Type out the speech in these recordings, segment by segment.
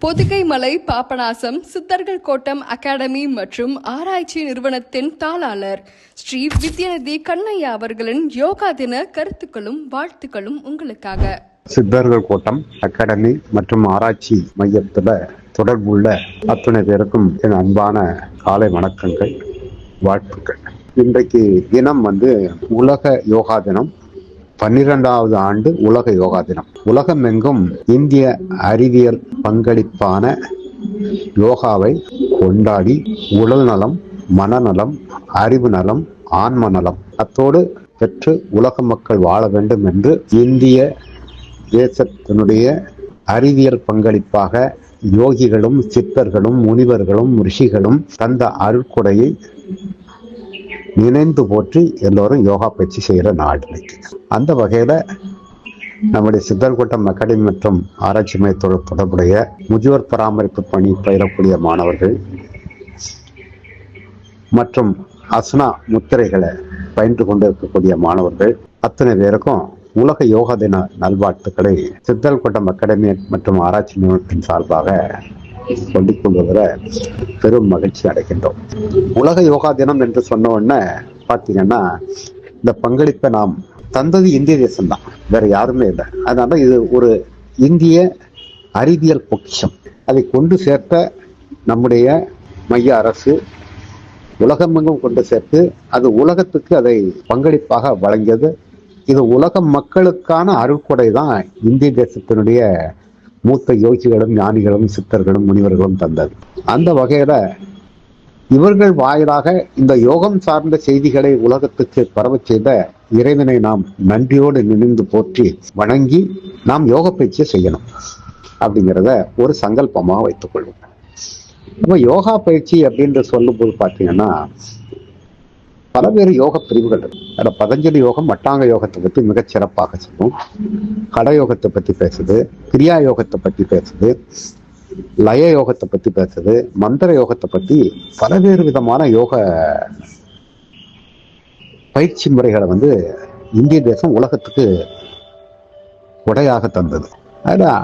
பொதிகைமலை பாபநாசம் சித்தர்கள் கோட்டம் அகாடமி மற்றும் ஆராய்ச்சி நிறுவனத்தின் தாளாளர் ஸ்ரீ வித்யாநிதி கண்ணையா அவர்களின் யோகா தின கருத்துக்களும் வாழ்த்துக்களும் உங்களுக்காக. சித்தர்கள் கோட்டம் அகாடமி மற்றும் ஆராய்ச்சி மையத்துல தொடர்புள்ள அத்தனை பேருக்கும் என் அன்பான காலை வணக்கங்கள், வாழ்த்துக்கள். இன்றைக்கு தினம் உலக யோகா தினம், 12வது ஆண்டு உலக யோகா தினம். உலகம் எங்கும் இந்திய அறிவியல் பங்களிப்பான யோகாவை கொண்டாடி உடல் நலம், மனநலம், அறிவு நலம், ஆன்ம நலம் அத்தோடு பெற்று உலக மக்கள் வாழ வேண்டும் என்று இந்திய தேசத்தினுடைய அறிவியல் பங்களிப்பாக யோகிகளும் சித்தர்களும் முனிவர்களும் ரிஷிகளும் தந்த அருட்கொடையை நினைந்து போற்றி எல்லோரும் யோகா பயிற்சி செய்கிற நாடு. அந்த வகையில நம்முடைய சித்தர் கோட்டம் அகாடமி மற்றும் ஆராய்ச்சி மையத்தோடு தொடர்புடைய முதியோர் பராமரிப்பு பணி பயிரக்கூடிய மாணவர்கள் மற்றும் அசனா முத்திரைகளை பயின்று கொண்டு இருக்கக்கூடிய மாணவர்கள் அத்தனை பேருக்கும் உலக யோகா தின நல்வாழ்த்துக்களை சித்தர் கோட்டம் அகாடமி மற்றும் ஆராய்ச்சி நிறுவனத்தின் சார்பாக சொல்லிக் கொள்வதில் பெரும் மகிழ்ச்சி அடைகின்றோம். உலக யோகா தினம் என்று சொன்ன உடனே பார்த்தீங்கன்னா இந்த பங்களிப்பை நாம் தந்தது இந்திய தேசம்தான், வேற யாருமே இல்லை. அதனால இது ஒரு இந்திய அறிவியல் பொக்கிஷம். அதை கொண்டு சேர்த்த நம்முடைய மைய அரசு உலகமெங்கும் கொண்டு சேர்த்து அது உலகத்துக்கு அதை பங்களிப்பாக வழங்கியது. இது உலக மக்களுக்கான அருட்கொடை தான் இந்திய தேசத்தினுடைய மூத்த யோகிகளும் ஞானிகளும் சித்தர்களும் முனிவர்களும் தந்தது. அந்த வகையில இவர்கள் வாயிலாக இந்த யோகம் சார்ந்த செய்திகளை உலகத்துக்கு பரவச் செய்த இறைவனை நாம் நன்றியோடு நினைந்து போற்றி வணங்கி நாம் யோக பயிற்சியை செய்யணும் அப்படிங்கிறத ஒரு சங்கல்பமாக வைத்துக் கொள்வோம். இப்போ யோகா பயிற்சி அப்படின்னு சொல்லும்போது பார்த்தீங்கன்னா பலவேறு யோக பிரிவுகள் இருக்கு. அதில் பதஞ்சலி யோகம் அட்டாங்க யோகத்தை பற்றி மிகச் சிறப்பாக சொல்லும். கடயோகத்தை பற்றி பேசுது, கிரியா யோகத்தை பற்றி பேசுது, லய யோகத்தை பற்றி பேசுது, மந்திர யோகத்தை பற்றி பலவேறு விதமான யோக பயிற்சி முறைகளை இந்திய தேசம் உலகத்துக்கு கொடையாக தந்தது. அதில்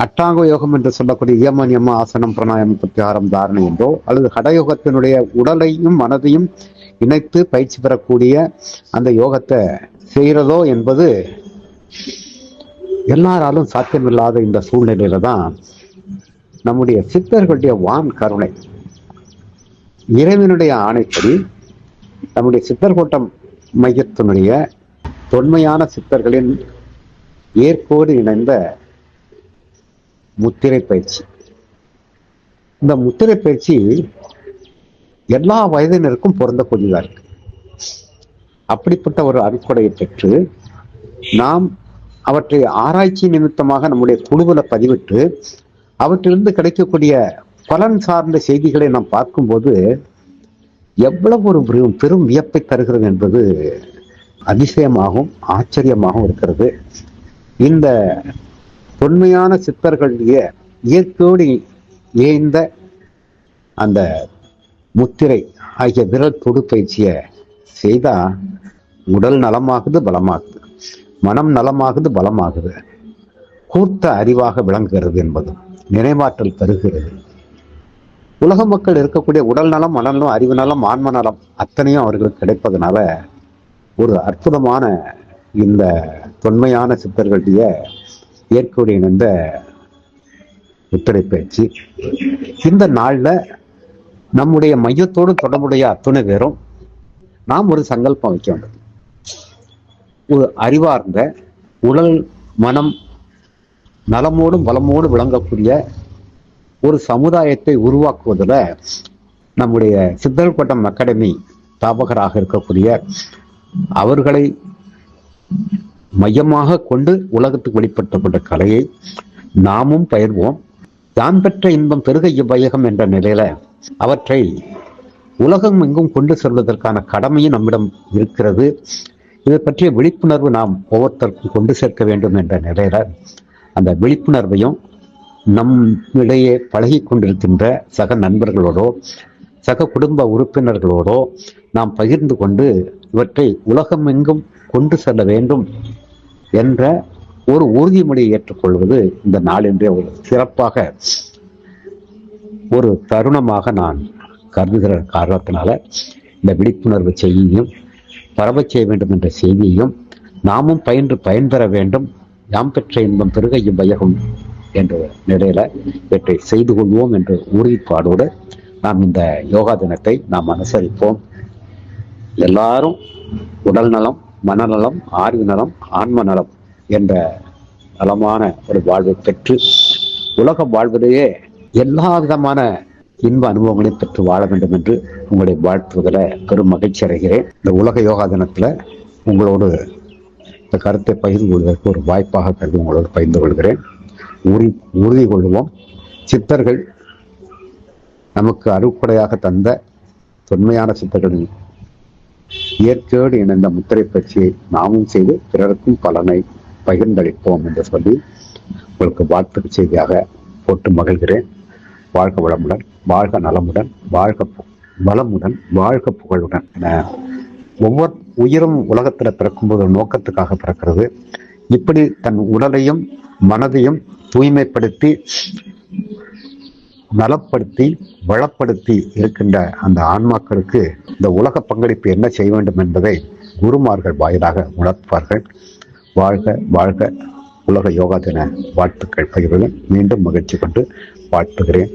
அட்டாங்க யோகம் என்று சொல்லக்கூடிய யம நியம ஆசனம் பிராணாயாமம் பிரத்யாகாரம் தாரணை என்றோ அல்லது கடயோகத்தினுடைய உடலையும் மனதையும் இணைத்து பயிற்சி பெறக்கூடிய அந்த யோகத்தை செய்கிறதோ என்பது எல்லாராலும் சாத்தியமில்லாத இந்த சூழ்நிலையில தான் நம்முடைய சித்தர்களுடைய வான் கருணை, இறைவனுடைய ஆணைப்படி நம்முடைய சித்தர் கோட்டம் மையத்தினுடைய தொன்மையான சித்தர்களின் ஏற்கோடு இணைந்த முத்திரை பயிற்சி. இந்த முத்திரை பயிற்சி எல்லா வயதினருக்கும் பொருந்தக்கூடியதா இருக்கு. அப்படிப்பட்ட ஒரு அருட்கொடையை பெற்று நாம் அவற்றை ஆராய்ச்சி நிமித்தமாக நம்முடைய குழுவில் பதிவிட்டு அவற்றிலிருந்து கிடைக்கக்கூடிய பலன் சார்ந்த செய்திகளை நாம் பார்க்கும்போது எவ்வளவு ஒரு பெரும் வியப்பை தருகிறது என்பது அதிசயமாகவும் ஆச்சரியமாகவும் இருக்கிறது. இந்த தொன்மையான சித்தர்களுடைய இயற்கையோடு ஏய்ந்த அந்த முத்திரை ஆகிய விரல் தொடு பயிற்சியை செய்தா உடல் நலமாகுது, பலமாகுது, மனம் நலமாகுது, பலமாகுது, கூர்த்த அறிவாக விளங்குகிறது என்பது நினைவாற்றல் தருகிறது. உலக மக்கள் இருக்கக்கூடிய உடல் நலம், மனநலம், அறிவு நலம், ஆன்ம நலம் அத்தனையும் அவர்களுக்கு கிடைப்பதனால ஒரு அற்புதமான இந்த தொன்மையான சித்தர்களுடைய இயற்கையோடு இணைந்த முத்திரை பயிற்சி இந்த நாள்ல நம்முடைய மையத்தோடு தொடர்புடைய அத்துணை பேரும் நாம் ஒரு சங்கல்பம் வைக்க வேண்டும். ஒரு அறிவார்ந்த உடல் மனம் நலமோடும் பலமோடு விளங்கக்கூடிய ஒரு சமுதாயத்தை உருவாக்குவதில் நம்முடைய சித்தர் கோட்டம் அகாடமி ஸ்தாபகராக இருக்கக்கூடிய அவர்களை மையமாக கொண்டு உலகத்துக்கு வெளிப்படுத்தப்பட்ட கலையை நாமும் பயிர்வோம். தான் பெற்ற இன்பம் பெருக இவ்வையகம் என்ற நிலையில அவற்றை உலகம் எங்கும் கொண்டு செல்வதற்கான கடமையும் நம்மிடம் இருக்கிறது. இதை பற்றிய விழிப்புணர்வு நாம் ஒவ்வொருத்தருக்கும் கொண்டு சேர்க்க வேண்டும் என்ற நிலையில அந்த விழிப்புணர்வையும் நம்மிடையே பழகி கொண்டிருக்கின்ற சக நண்பர்களோடோ சக குடும்ப உறுப்பினர்களோடோ நாம் பகிர்ந்து கொண்டு இவற்றை உலகம் எங்கும் கொண்டு செல்ல வேண்டும் என்ற ஒரு உறுதிமொழியை ஏற்றுக்கொள்வது இந்த நாளின்றே ஒரு சிறப்பாக ஒரு தருணமாக நான் கருதுகிற காரணத்தினால இந்த விழிப்புணர்வு செய்தியையும் பரவச் செய்ய வேண்டும் என்ற செய்தியையும் நாமும் பயின்று பயன்பெற வேண்டும், யாம் பெற்ற இன்பம் பெருகையும் வையகம் என்ற நிலையில இவற்றை செய்து கொள்வோம் என்ற உறுதிப்பாடோடு நாம் இந்த யோகா தினத்தை நாம் அனுசரிப்போம். எல்லாரும் உடல் நலம், மனநலம், ஆய்வு நலம், ஆன்ம நலம் என்ற நலமான ஒரு வாழ்வை பெற்று உலகம் வாழ்வதையே எல்லா விதமான இன்ப அனுபவங்களையும் பெற்று வாழ வேண்டும் என்று உங்களுடைய வாழ்த்துவதில் பெரும் மகிழ்ச்சி அடைகிறேன். இந்த உலக யோகா தினத்துல உங்களோடு இந்த கருத்தை பகிர்ந்து கொள்வதற்கு ஒரு வாய்ப்பாக கருதி உங்களோடு பகிர்ந்து கொள்கிறேன். உறுதி கொள்வோம். சித்தர்கள் நமக்கு அருட்கொடையாக தந்த தொன்மையான சித்தர்களின் இயற்கையோடு இணைந்த முத்திரை பயிற்சியை நாமும் செய்து பிறருக்கும் பலனை பகிர்ந்தளிப்போம் என்று சொல்லி உங்களுக்கு வாழ்த்து செய்தியாக போட்டு மகிழ்கிறேன். வாழ்க வளமுடன், வாழ்க நலமுடன், வாழ்க வளமுடன், வாழ்க புகழுடன் என ஒவ்வொரு உயிரும் உலகத்தில் பிறக்கும்போது ஒரு நோக்கத்துக்காக பிறக்கிறது. இப்படி தன் உடலையும் மனதையும் தூய்மைப்படுத்தி நலப்படுத்தி வளப்படுத்தி இருக்கின்ற அந்த ஆன்மாக்களுக்கு இந்த உலக பங்களிப்பு என்ன செய்ய வேண்டும் என்பதை குருமார்கள் வாயிலாக உணர்த்துவார்கள். வாழ்க வாழ்க. உலக யோகா தின வாழ்த்துக்கள் பகிர்வுடன் மீண்டும் மகிழ்ச்சி கொண்டு வாழ்த்துகிறேன்.